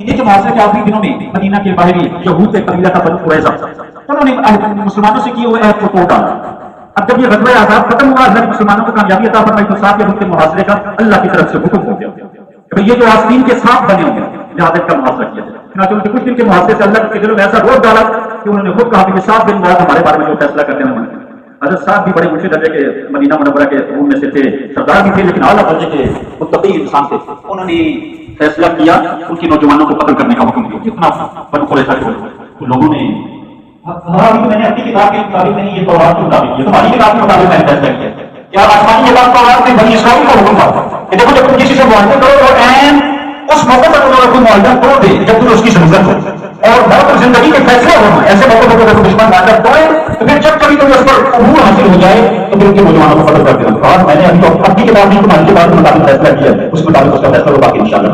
ये जो मुआसरे के आखिरी दिनों में मदीना के बाहरी यहूद के कबीला था बनु कुरैज़ा, उन्होंने मुसलमानों से किए हुए अहद को तोड़ डाला। अब जब ये ग़ज़वा आज़ाब खत्म हुआ, अल्लाह ने मुसलमानों को कामयाबी अता फरमाई, तो साथ यहूद के मुहासरे का अल्लाह की तरफ से हुक्म हो गया। ये जो आस्तीन के साथ बने होंगे लिहाजा का मुहासरा किया जाए। चुनांचे उनके कुछ दिन के मुहासरे से अल्लाह के दिलों में ऐसा रोक डाला कि उन्होंने खुद कहा कि 7 दिन बाद हमारे बारे में जो फैसला करते हैं। हज़रत साहब भी बड़े ऊंचे दर्जे के मदीना मुनव्वरा के रूम में से थे, सरदार भी थे, लेकिन आला दर्जे के मुत्तकी इंसान थे। उन्होंने फैसला किया उनकी नौजवानों को कत्ल करने का हुक्म दिया। कितना बनु कुरैज़ा के लोगों ने मैंने अपनी किताब के मुताबिक नहीं, ये तौरात के मुताबिक, ये तुम्हारी किताब के मुताबिक मैंने फैसला किया। क्या आसमानी किताब तौरात में बनी इस्राइल का हुक्म था कि देखो जब तुम किसी से मुआहदा करो तो ऐन उस मौके पर उन्होंने कोई मुआहदा तोड़ दे जब तुम्हें उसकी जरूरत हो, और बहुत जिंदगी के फैसले होना ऐसे मौके पर अगर दुश्मन मुआहदा तोड़े तो फिर जब कभी तुम्हें उस पर अबूर हासिल हो जाए तो फिर उनके नौजवानों को कत्ल कर देना। और मैंने अभी तो अपनी किताब में तुम्हारी किताब के मुताबिक फैसला किया, उस मुताबिक उसका फैसला होगा, बाकी इंशाअल्लाह।